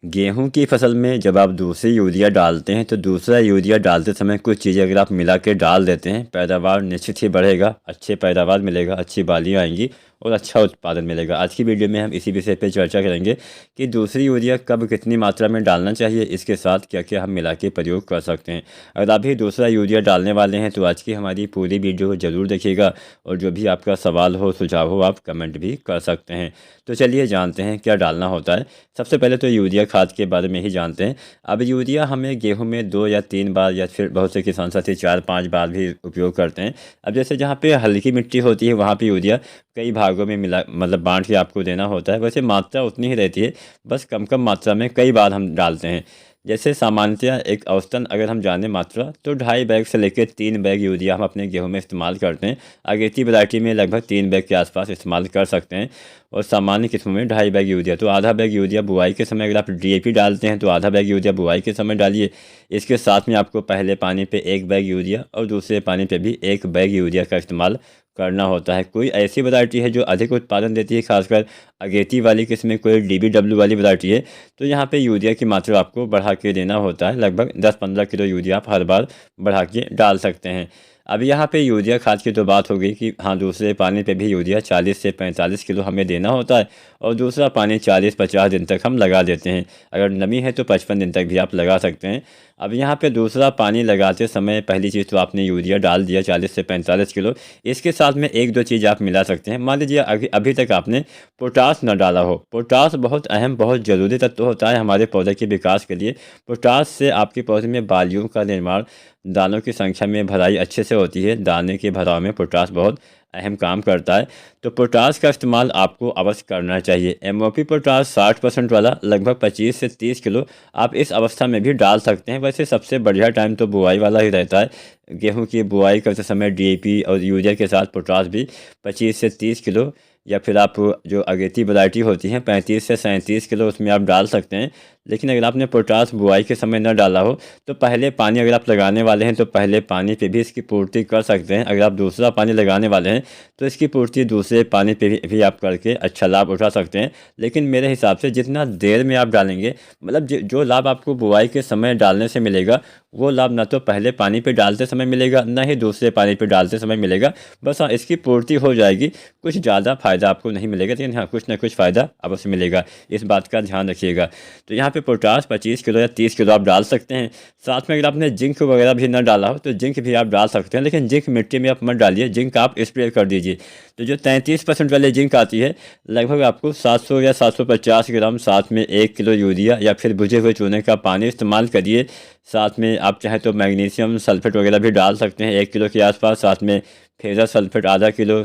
गेहूं की फसल में जब आप दूसरी यूरिया डालते हैं तो दूसरा यूरिया डालते समय कुछ चीज़ें अगर आप मिला के डाल देते हैं, पैदावार निश्चित ही बढ़ेगा, अच्छे पैदावार मिलेगा, अच्छी बालियाँ आएंगी और अच्छा उत्पादन मिलेगा। आज की वीडियो में हम इसी विषय पे चर्चा करेंगे कि दूसरी यूरिया कब कितनी मात्रा में डालना चाहिए, इसके साथ क्या क्या हम मिला के प्रयोग कर सकते हैं। अगर आप भी दूसरा यूरिया डालने वाले हैं तो आज की हमारी पूरी वीडियो को ज़रूर देखिएगा और जो भी आपका सवाल हो, सुझाव हो, आप कमेंट भी कर सकते हैं। तो चलिए जानते हैं क्या डालना होता है। सबसे पहले तो यूरिया खाद के बारे में ही जानते हैं। अब यूरिया हमें गेहूं में 2 या 3 बार या फिर बहुत से किसान साथी 4-5 बार भी उपयोग करते हैं। अब जैसे जहाँ पे हल्की मिट्टी होती है वहाँ पे यूरिया कई भागों में मिला मतलब बांट के आपको देना होता है। वैसे मात्रा उतनी ही रहती है, बस कम कम मात्रा में कई बार हम डालते हैं। जैसे सामान्यतः एक औसतन अगर हम जाने मात्रा तो 2.5 बैग से लेकर 3 बैग यूरिया हम अपने गेहूं में इस्तेमाल करते हैं। अगेती वैरायटी में लगभग 3 बैग के आसपास इस्तेमाल कर सकते हैं और सामान्य किस्मों में 2.5 बैग यूरिया। तो आधा बैग यूरिया बुआई के समय अगर आप डीएपी डालते हैं तो आधा बैग यूरिया बुआई के समय डालिए। इसके साथ में आपको पहले पानी पे 1 बैग यूरिया और दूसरे पानी पे भी 1 बैग यूरिया का इस्तेमाल करना होता है। कोई ऐसी वैरायटी है जो अधिक उत्पादन देती है, खासकर अगेती वाली किस्म, कोई डीबीडब्ल्यू वाली वैरायटी है, तो यहाँ पे यूरिया की मात्रा आपको बढ़ा के देना होता है। लगभग 10-15 किलो यूरिया आप हर बार बढ़ा के डाल सकते हैं। अब यहाँ पे यूरिया खाद की तो बात हो गई कि हाँ, दूसरे पानी पे भी यूरिया 40 से 45 किलो हमें देना होता है और दूसरा पानी 40-50 दिन तक हम लगा देते हैं। अगर नमी है तो 55 दिन तक भी आप लगा सकते हैं। अब यहाँ पे दूसरा पानी लगाते समय पहली चीज़ तो आपने यूरिया डाल दिया 40 से 45 किलो। इसके साथ में 1-2 चीज़ आप मिला सकते हैं। मान लीजिए अभी तक आपने पोटास न डाला हो। पोटास बहुत अहम, बहुत ज़रूरी तत्व होता है हमारे पौधे के विकास के लिए। पोटास से आपके पौधे में बालियों का निर्माण, दानों की संख्या में भराई अच्छे से होती है। दाने के भराव में पोटास बहुत अहम काम करता है, तो पोटास का इस्तेमाल आपको अवश्य करना चाहिए। एमओपी पोटास 60% वाला लगभग 25 से 30 किलो आप इस अवस्था में भी डाल सकते हैं। वैसे सबसे बढ़िया टाइम तो बुआई वाला ही रहता है। गेहूं की बुआई करते समय डीएपी और यूरिया के साथ पोटास भी 25 से 30 किलो या फिर आप जो अगेती वैरायटी होती हैं 35 से 37 किलो उसमें आप डाल सकते हैं। लेकिन अगर आपने पोटास बुआई के समय न डाला हो तो पहले पानी अगर आप लगाने वाले हैं तो पहले पानी पे भी इसकी पूर्ति कर सकते हैं। अगर आप दूसरा पानी लगाने वाले हैं तो इसकी पूर्ति दूसरे पानी पे भी आप करके अच्छा लाभ उठा सकते हैं। लेकिन मेरे हिसाब से जितना देर में आप डालेंगे, मतलब जो लाभ आपको बुआई के समय डालने से मिलेगा, वो लाभ ना तो पहले पानी पे डालते समय मिलेगा, ना ही दूसरे पानी पे डालते समय मिलेगा। बस हाँ, इसकी पूर्ति हो जाएगी, कुछ ज़्यादा फ़ायदा आपको नहीं मिलेगा, लेकिन हाँ, कुछ ना कुछ फ़ायदा अवश्य मिलेगा। इस बात का ध्यान रखिएगा। तो यहाँ पे पोटास 25 किलो या 30 किलो आप डाल सकते हैं। साथ में अगर आपने जिंक वगैरह भी ना डाला हो तो जिंक भी आप डाल सकते हैं, लेकिन जिंक मिट्टी में आप मत डालिए, जिंक आप स्प्रे कर दीजिए। तो जो 33% वाले जिंक आती है, लगभग आपको 700 या 750 ग्राम, साथ में 1 किलो यूरिया या फिर भुजे हुए चूने का पानी इस्तेमाल करिए। साथ में आप चाहे तो मैग्नीशियम सल्फेट वगैरह भी डाल सकते हैं 1 किलो के आसपास, साथ में फेरस सल्फेट आधा किलो।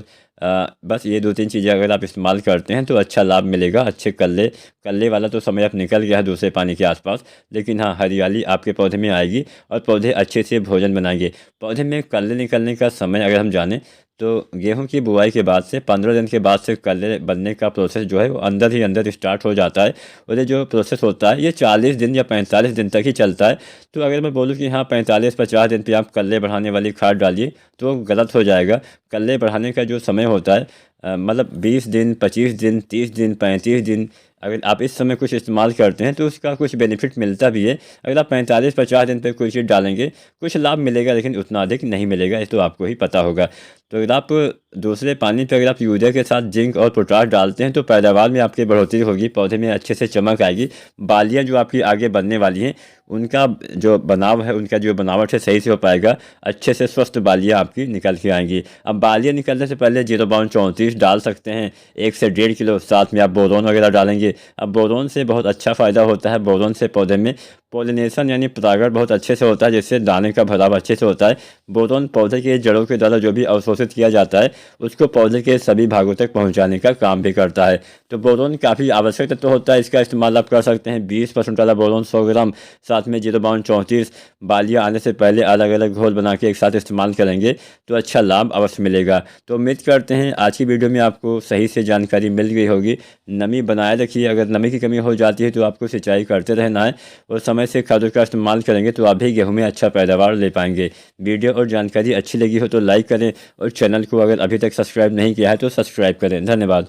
बस ये 2-3 चीज़ें अगर आप इस्तेमाल करते हैं तो अच्छा लाभ मिलेगा। अच्छे कल्ले वाला तो समय अब निकल गया है दूसरे पानी के आसपास, लेकिन हाँ, हरियाली आपके पौधे में आएगी और पौधे अच्छे से भोजन बनाएंगे। पौधे में कल्ले निकलने का समय अगर हम जानें तो गेहूं की बुआई के बाद से 15 दिन के बाद से कल्ले बनने का प्रोसेस जो है वो अंदर ही अंदर स्टार्ट हो जाता है। और ये जो प्रोसेस होता है ये 40 दिन या 45 दिन तक ही चलता है। तो अगर मैं बोलूँ कि हाँ, 45-50 दिन पे आप कल्ले बढ़ाने वाली खाद डालिए तो गलत हो जाएगा। कल्ले बढ़ाने का जो समय होता है मतलब 20 दिन, 25 दिन, 30 दिन, 35 दिन, अगर आप इस समय कुछ इस्तेमाल करते हैं तो उसका कुछ बेनिफिट मिलता भी है। अगर आप 45-50 दिन पे कोई चीज़ डालेंगे कुछ लाभ मिलेगा, लेकिन उतना अधिक नहीं मिलेगा, ये तो आपको ही पता होगा। तो अगर आप दूसरे पानी पे अगर आप यूरिया के साथ जिंक और पोटाश डालते हैं तो पैदावार में आपकी बढ़ोतरी होगी, पौधे में अच्छे से चमक आएगी। बालियाँ जो आपकी आगे बनने वाली हैं उनका जो बनाव है, उनका जो बनावट है सही से हो पाएगा, अच्छे से स्वस्थ बालियाँ आपकी निकल के आएंगी। अब बालियाँ निकलने से पहले 0.34 डाल सकते हैं 1 से 1.5 किलो। साथ में आप बोरोन वगैरह डालेंगे। अब बोरोन से बहुत अच्छा फ़ायदा होता है। बोरोन से पौधे में पोलिनेशन यानी परागण बहुत अच्छे से होता है, जिससे दाने का भराव अच्छे से होता है। बोरोन पौधे के जड़ों के द्वारा जो भी अवशोषित किया जाता है उसको पौधे के सभी भागों तक पहुंचाने का काम भी करता है। तो बोरोन काफ़ी आवश्यक तत्व होता है, इसका इस्तेमाल आप कर सकते हैं। 20% वाला बोरोन 100 ग्राम, साथ में 0.34। बालियाँ आने से पहले अलग अलग घोल बना के एक साथ इस्तेमाल करेंगे तो अच्छा लाभ अवश्य मिलेगा। तो उम्मीद करते हैं आज की वीडियो में आपको सही से जानकारी मिल गई होगी। नमी बनाए रखिए, अगर नमी की कमी हो जाती है तो आपको सिंचाई करते रहना है और समय से खादों का इस्तेमाल करेंगे तो आप भी गेहूं में अच्छा पैदावार ले पाएंगे। वीडियो और जानकारी अच्छी लगी हो तो लाइक करें और चैनल को अगर अभी तक सब्सक्राइब नहीं किया है तो सब्सक्राइब करें। धन्यवाद।